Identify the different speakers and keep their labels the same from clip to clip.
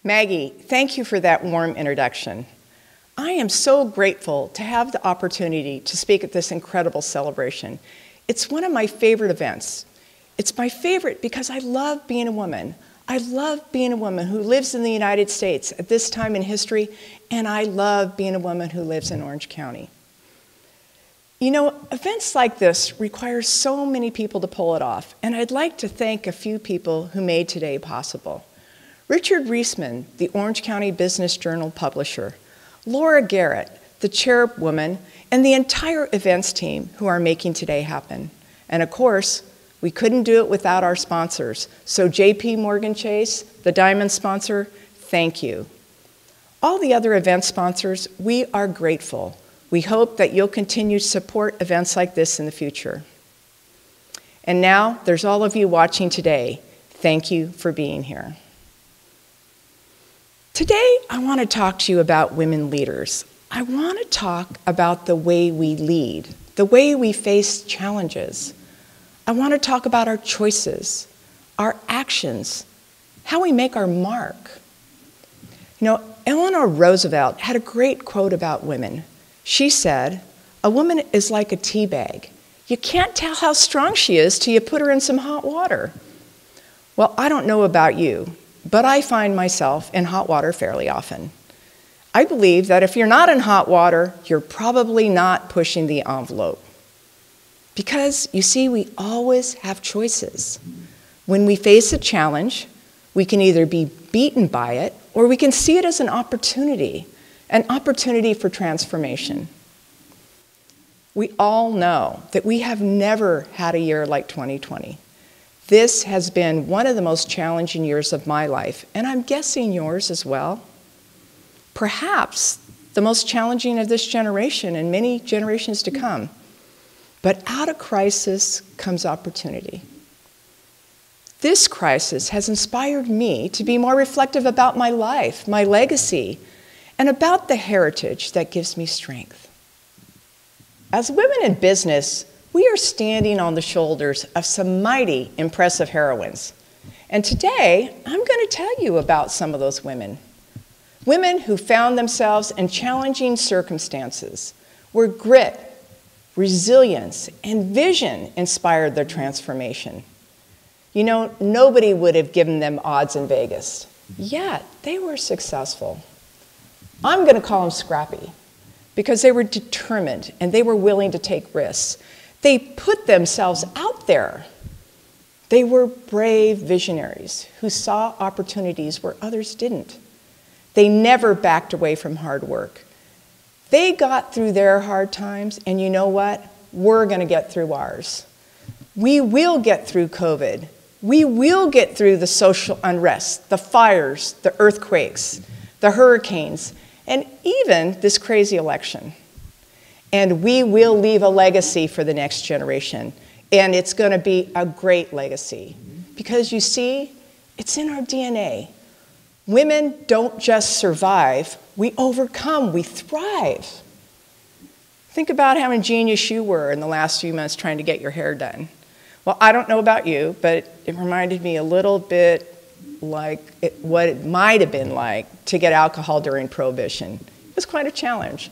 Speaker 1: Maggie, thank you for that warm introduction. I am so grateful to have the opportunity to speak at this incredible celebration. It's one of my favorite events. It's my favorite because I love being a woman. I love being a woman who lives in the United States at this time in history, and I love being a woman who lives in Orange County. You know, events like this require so many people to pull it off, and I'd like to thank a few people who made today possible. Richard Reisman, the Orange County Business Journal publisher, Laura Garrett, the chairwoman, and the entire events team who are making today happen. And of course, we couldn't do it without our sponsors. So JP Morgan Chase, the diamond sponsor, thank you. All the other event sponsors, we are grateful. We hope that you'll continue to support events like this in the future. And now, there's all of you watching today. Thank you for being here. Today, I want to talk to you about women leaders. I want to talk about the way we lead, the way we face challenges. I want to talk about our choices, our actions, how we make our mark. You know, Eleanor Roosevelt had a great quote about women. She said, "A woman is like a tea bag. You can't tell how strong she is till you put her in some hot water." Well, I don't know about you, but I find myself in hot water fairly often. I believe that if you're not in hot water, you're probably not pushing the envelope. Because, you see, we always have choices. When we face a challenge, we can either be beaten by it, or we can see it as an opportunity for transformation. We all know that we have never had a year like 2020. This has been one of the most challenging years of my life, and I'm guessing yours as well. Perhaps the most challenging of this generation and many generations to come. But out of crisis comes opportunity. This crisis has inspired me to be more reflective about my life, my legacy, and about the heritage that gives me strength. As women in business, we are standing on the shoulders of some mighty impressive heroines. And today, I'm going to tell you about some of those women. Women who found themselves in challenging circumstances, where grit, resilience, and vision inspired their transformation. You know, nobody would have given them odds in Vegas, yet they were successful. I'm going to call them scrappy, because they were determined and they were willing to take risks. They put themselves out there. They were brave visionaries who saw opportunities where others didn't. They never backed away from hard work. They got through their hard times, and you know what? We're going to get through ours. We will get through COVID. We will get through the social unrest, the fires, the earthquakes, the hurricanes, and even this crazy election. And we will leave a legacy for the next generation. And it's going to be a great legacy. Because you see, it's in our DNA. Women don't just survive, we overcome, we thrive. Think about how ingenious you were in the last few months trying to get your hair done. Well, I don't know about you, but it reminded me a little bit like what it might have been like to get alcohol during Prohibition. It was quite a challenge.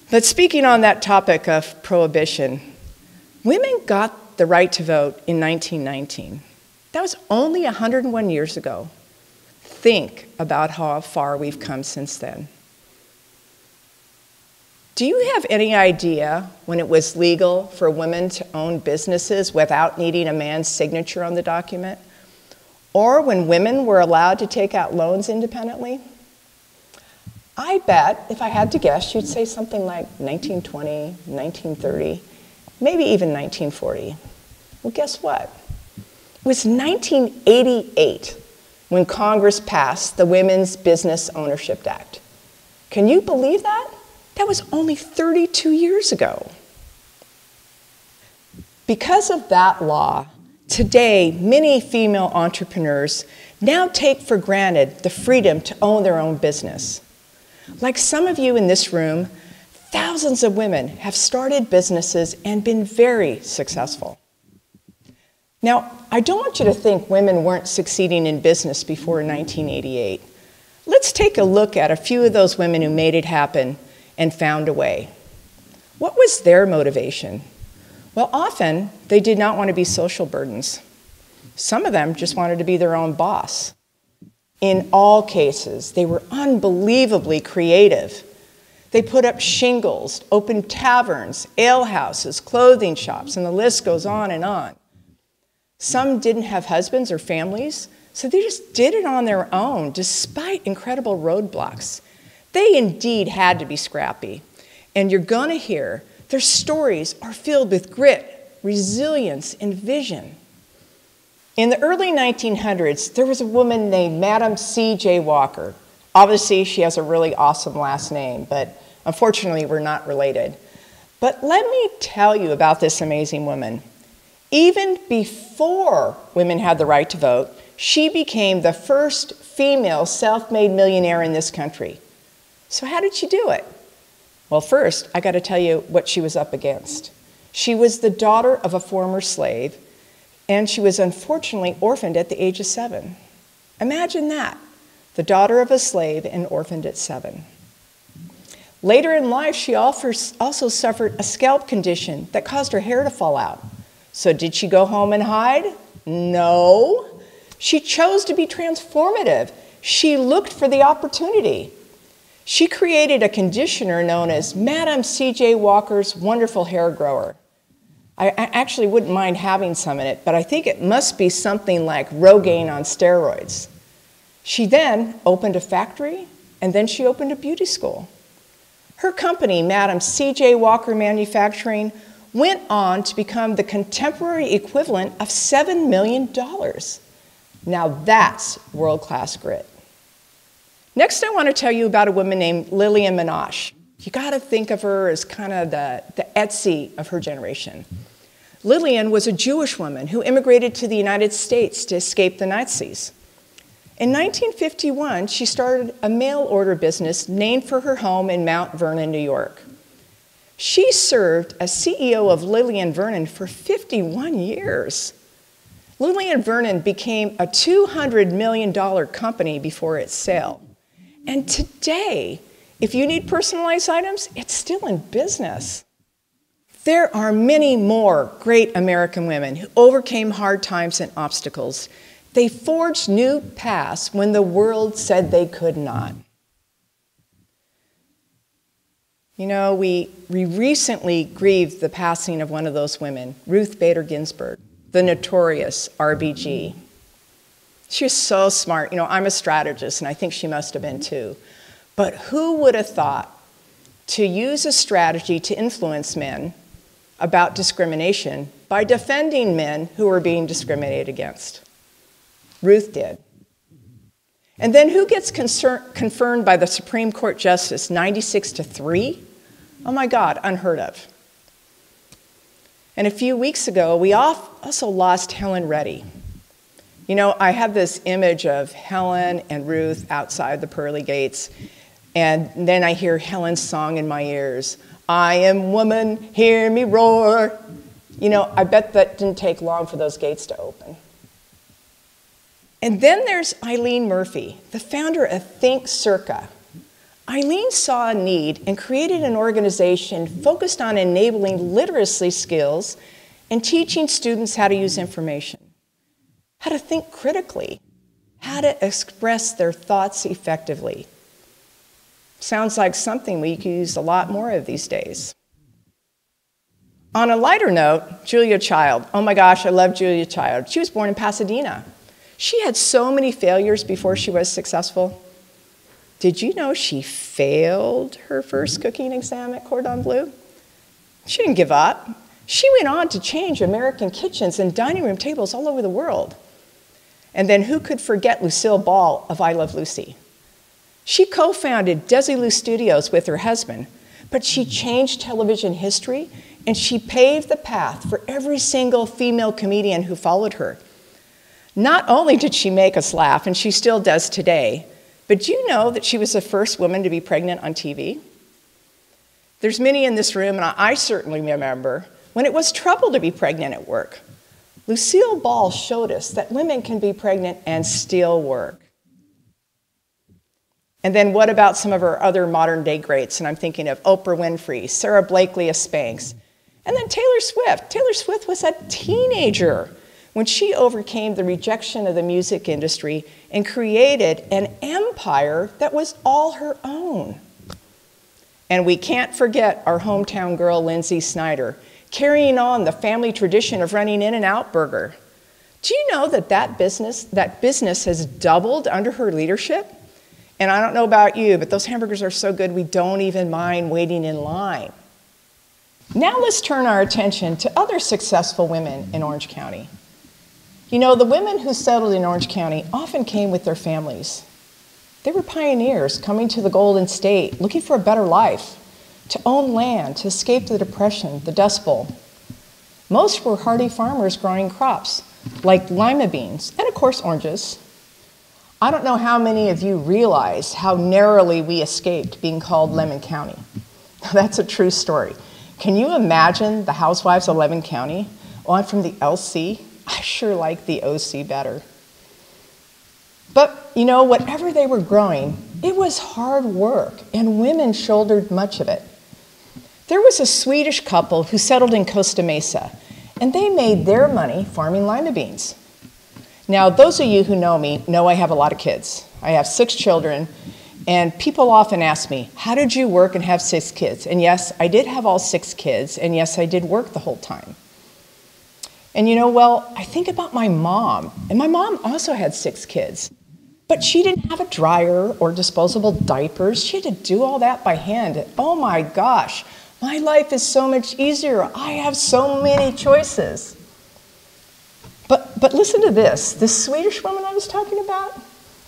Speaker 1: But speaking on that topic of Prohibition, women got the right to vote in 1919. That was only 101 years ago. Think about how far we've come since then. Do you have any idea when it was legal for women to own businesses without needing a man's signature on the document? Or when women were allowed to take out loans independently? I bet, if I had to guess, you'd say something like 1920, 1930, maybe even 1940. Well, guess what? It was 1988 when Congress passed the Women's Business Ownership Act. Can you believe that? That was only 32 years ago. Because of that law, today, many female entrepreneurs now take for granted the freedom to own their own business. Like some of you in this room, thousands of women have started businesses and been very successful. Now, I don't want you to think women weren't succeeding in business before 1988. Let's take a look at a few of those women who made it happen and found a way. What was their motivation? Well, often they did not want to be social burdens. Some of them just wanted to be their own boss. In all cases, they were unbelievably creative. They put up shingles, opened taverns, alehouses, clothing shops, and the list goes on and on. Some didn't have husbands or families, so they just did it on their own, despite incredible roadblocks. They indeed had to be scrappy. And you're going to hear their stories are filled with grit, resilience, and vision. In the early 1900s, there was a woman named Madam C.J. Walker. Obviously, she has a really awesome last name, but unfortunately, we're not related. But let me tell you about this amazing woman. Even before women had the right to vote, she became the first female self-made millionaire in this country. So how did she do it? Well, first, I got to tell you what she was up against. She was the daughter of a former slave, and she was unfortunately orphaned at the age of 7. Imagine that, the daughter of a slave and orphaned at 7. Later in life, she also suffered a scalp condition that caused her hair to fall out. So did she go home and hide? No. She chose to be transformative. She looked for the opportunity. She created a conditioner known as Madam C.J. Walker's Wonderful Hair Grower. I actually wouldn't mind having some in it, but I think it must be something like Rogaine on steroids. She then opened a factory, and then she opened a beauty school. Her company, Madam C.J. Walker Manufacturing, went on to become the contemporary equivalent of $7 million. Now that's world-class grit. Next, I want to tell you about a woman named Lillian Menashe. You got to think of her as kind of the Etsy of her generation. Lillian was a Jewish woman who immigrated to the United States to escape the Nazis. In 1951, she started a mail order business named for her home in Mount Vernon, New York. She served as CEO of Lillian Vernon for 51 years. Lillian Vernon became a $200 million company before its sale. And today, if you need personalized items, it's still in business. There are many more great American women who overcame hard times and obstacles. They forged new paths when the world said they could not. You know, we recently grieved the passing of one of those women, Ruth Bader Ginsburg, the notorious RBG. She was so smart. You know, I'm a strategist, and I think she must have been too. But who would have thought to use a strategy to influence men about discrimination by defending men who were being discriminated against? Ruth did. And then who gets confirmed by the Supreme Court Justice 96-3? Oh my God, unheard of. And a few weeks ago, we also lost Helen Reddy. You know, I have this image of Helen and Ruth outside the pearly gates, and then I hear Helen's song in my ears. I am woman, hear me roar. You know, I bet that didn't take long for those gates to open. And then there's Eileen Murphy, the founder of Think Circa. Eileen saw a need and created an organization focused on enabling literacy skills and teaching students how to use information, how to think critically, how to express their thoughts effectively. Sounds like something we could use a lot more of these days. On a lighter note, Julia Child. Oh my gosh, I love Julia Child. She was born in Pasadena. She had so many failures before she was successful. Did you know she failed her first cooking exam at Cordon Bleu? She didn't give up. She went on to change American kitchens and dining room tables all over the world. And then who could forget Lucille Ball of I Love Lucy? She co-founded Desilu Studios with her husband, but she changed television history and she paved the path for every single female comedian who followed her. Not only did she make us laugh, and she still does today, but do you know that she was the first woman to be pregnant on TV? There's many in this room, and I certainly remember, when it was trouble to be pregnant at work. Lucille Ball showed us that women can be pregnant and still work. And then what about some of our other modern day greats? And I'm thinking of Oprah Winfrey, Sarah Blakely of Spanx, and then Taylor Swift. Taylor Swift was a teenager when she overcame the rejection of the music industry and created an empire that was all her own. And we can't forget our hometown girl, Lindsay Snyder, carrying on the family tradition of running In-N-Out Burger. Do you know that business has doubled under her leadership? And I don't know about you, but those hamburgers are so good we don't even mind waiting in line. Now let's turn our attention to other successful women in Orange County. You know, the women who settled in Orange County often came with their families. They were pioneers coming to the Golden State, looking for a better life, to own land, to escape the Depression, the Dust Bowl. Most were hardy farmers growing crops, like lima beans, and of course oranges. I don't know how many of you realize how narrowly we escaped being called Lemon County. That's a true story. Can you imagine the housewives of Lemon County? Oh, I'm from the LC. I sure like the OC better. But, you know, whatever they were growing, it was hard work, and women shouldered much of it. There was a Swedish couple who settled in Costa Mesa, and they made their money farming lima beans. Now, those of you who know me know I have a lot of kids. I have 6 children, and people often ask me, how did you work and have 6 kids? And yes, I did have all 6 kids, and yes, I did work the whole time. And you know, well, I think about my mom, and my mom also had 6 kids, but she didn't have a dryer or disposable diapers. She had to do all that by hand. Oh my gosh, my life is so much easier. I have so many choices. But listen to this. This Swedish woman I was talking about,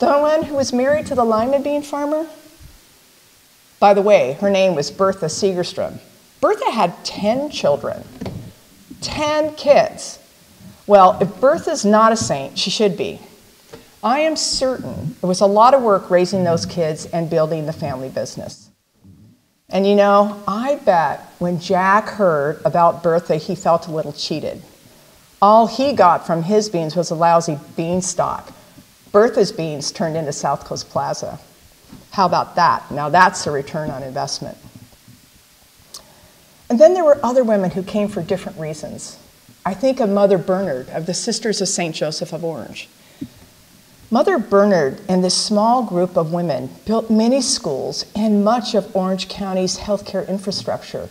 Speaker 1: the one who was married to the lima bean farmer, by the way, her name was Bertha Segerström. Bertha had 10 children, 10 kids. Well, if Bertha's not a saint, she should be. I am certain it was a lot of work raising those kids and building the family business. And you know, I bet when Jack heard about Bertha, he felt a little cheated. All he got from his beans was a lousy bean stock. Bertha's beans turned into South Coast Plaza. How about that? Now that's a return on investment. And then there were other women who came for different reasons. I think of Mother Bernard of the Sisters of St. Joseph of Orange. Mother Bernard and this small group of women built many schools and much of Orange County's healthcare infrastructure.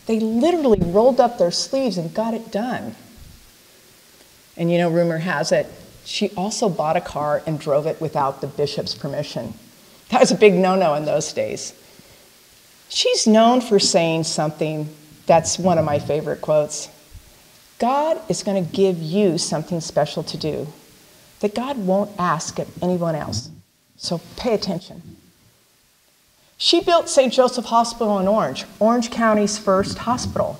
Speaker 1: They literally rolled up their sleeves and got it done. And you know, rumor has it, she also bought a car and drove it without the bishop's permission. That was a big no-no in those days. She's known for saying something that's one of my favorite quotes. God is going to give you something special to do that God won't ask of anyone else. So pay attention. She built St. Joseph Hospital in Orange, Orange County's first hospital.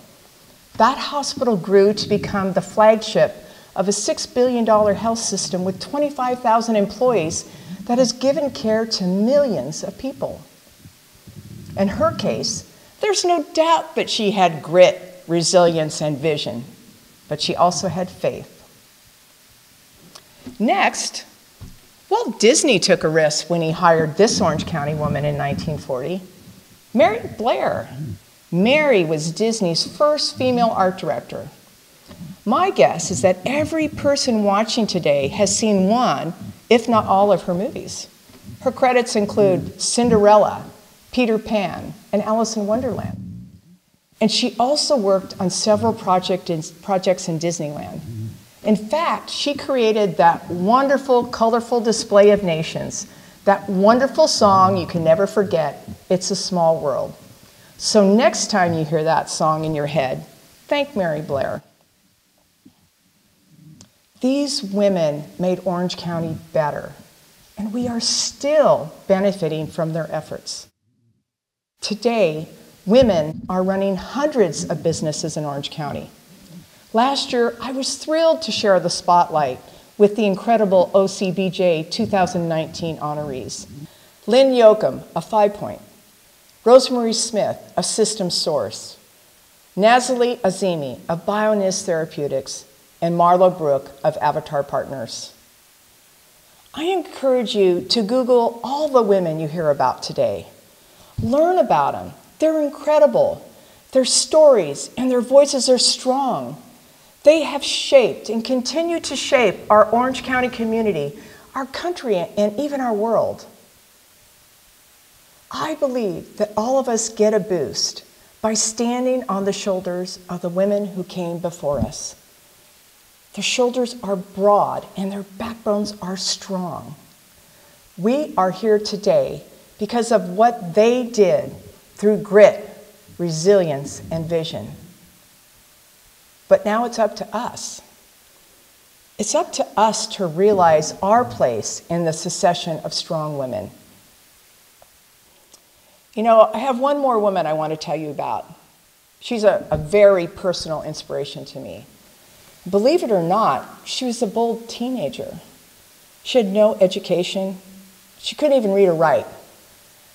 Speaker 1: That hospital grew to become the flagship of a $6 billion health system with 25,000 employees that has given care to millions of people. In her case, there's no doubt that she had grit, resilience, and vision, but she also had faith. Next, Walt Disney took a risk when he hired this Orange County woman in 1940, Mary Blair. Mary was Disney's first female art director. My guess is that every person watching today has seen one, if not all, of her movies. Her credits include Cinderella, Peter Pan, and Alice in Wonderland. And she also worked on several projects in Disneyland. In fact, she created that wonderful, colorful display of nations, that wonderful song you can never forget, It's a Small World. So next time you hear that song in your head, thank Mary Blair. These women made Orange County better, and we are still benefiting from their efforts. Today, women are running hundreds of businesses in Orange County. Last year, I was thrilled to share the spotlight with the incredible OCBJ 2019 honorees. Lynn Yoakum, a 5 Point. Rosemary Smith, of System Source. Nazali Azimi, of Bionist Therapeutics. and Marla Brooke of Avatar Partners. I encourage you to Google all the women you hear about today. Learn about them. They're incredible. Their stories and their voices are strong. They have shaped and continue to shape our Orange County community, our country, and even our world. I believe that all of us get a boost by standing on the shoulders of the women who came before us. Their shoulders are broad and their backbones are strong. We are here today because of what they did through grit, resilience, and vision. But now it's up to us. It's up to us to realize our place in the succession of strong women. You know, I have one more woman I want to tell you about. She's a very personal inspiration to me. Believe it or not, she was a bold teenager. She had no education. She couldn't even read or write.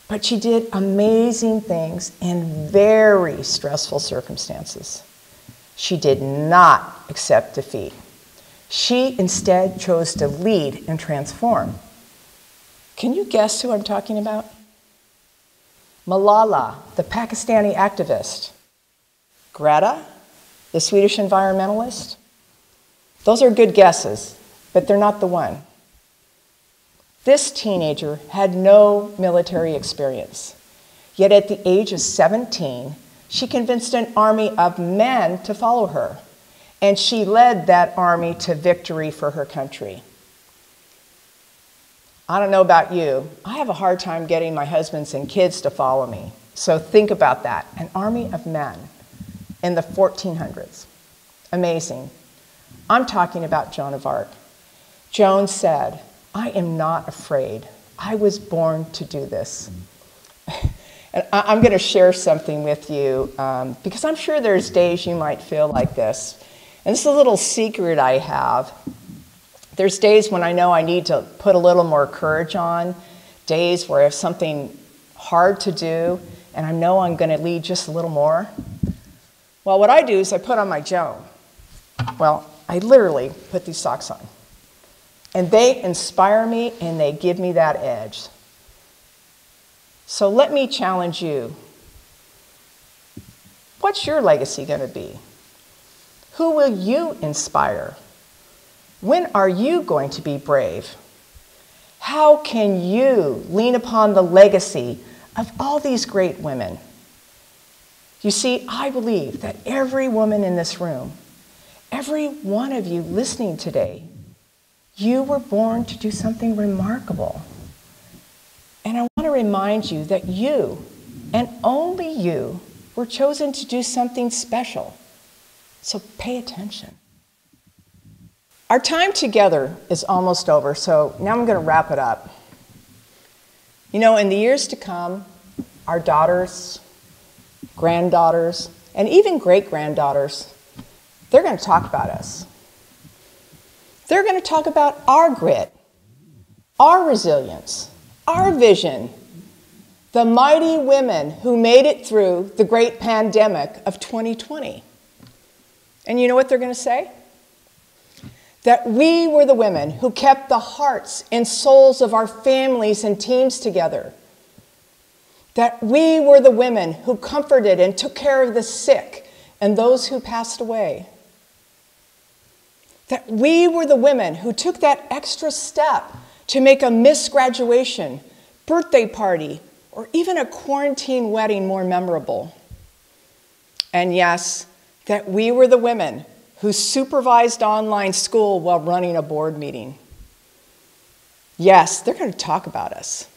Speaker 1: But she did amazing things in very stressful circumstances. She did not accept defeat. She instead chose to lead and transform. Can you guess who I'm talking about? Malala, the Pakistani activist. Greta, the Swedish environmentalist. Those are good guesses, but they're not the one. This teenager had no military experience, yet at the age of 17, she convinced an army of men to follow her, and she led that army to victory for her country. I don't know about you, I have a hard time getting my husbands and kids to follow me, so think about that, an army of men in the 1400s. Amazing. I'm talking about Joan of Arc. Joan said, "I am not afraid. I was born to do this." And I'm going to share something with you because I'm sure there's days you might feel like this. And this is a little secret I have. There's days when I know I need to put a little more courage on, days where I have something hard to do, and I know I'm going to lead just a little more. Well, what I do is I put on my Joan. Well, I literally put these socks on. And they inspire me and they give me that edge. So let me challenge you. What's your legacy going to be? Who will you inspire? When are you going to be brave? How can you lean upon the legacy of all these great women? You see, I believe that every woman in this room, every one of you listening today, you were born to do something remarkable. And I want to remind you that you, and only you, were chosen to do something special. So pay attention. Our time together is almost over, so now I'm going to wrap it up. You know, in the years to come, our daughters, granddaughters, and even great-granddaughters, they're going to talk about us. They're going to talk about our grit, our resilience, our vision, the mighty women who made it through the great pandemic of 2020. And you know what they're going to say? That we were the women who kept the hearts and souls of our families and teams together. That we were the women who comforted and took care of the sick and those who passed away. That we were the women who took that extra step to make a missed graduation, birthday party, or even a quarantine wedding more memorable. And yes, that we were the women who supervised online school while running a board meeting. Yes, they're going to talk about us.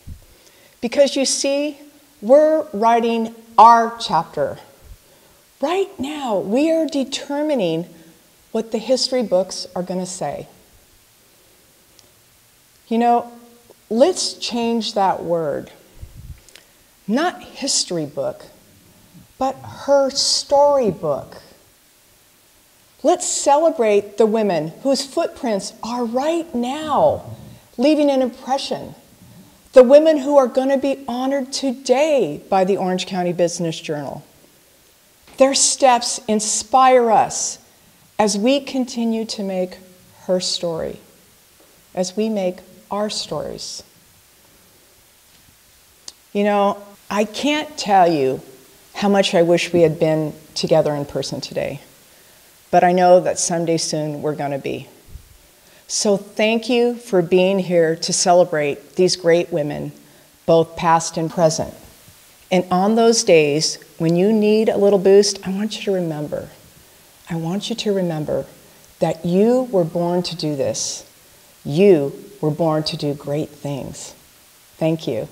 Speaker 1: Because you see, we're writing our chapter. Right now, we are determining what the history books are going to say. You know, let's change that word. Not history book, but her storybook. Let's celebrate the women whose footprints are right now leaving an impression. The women who are going to be honored today by the Orange County Business Journal. Their steps inspire us as we continue to make her story, as we make our stories. You know, I can't tell you how much I wish we had been together in person today, but I know that someday soon we're going to be. So thank you for being here to celebrate these great women, both past and present. And on those days when you need a little boost, I want you to remember that you were born to do this. You were born to do great things. Thank you.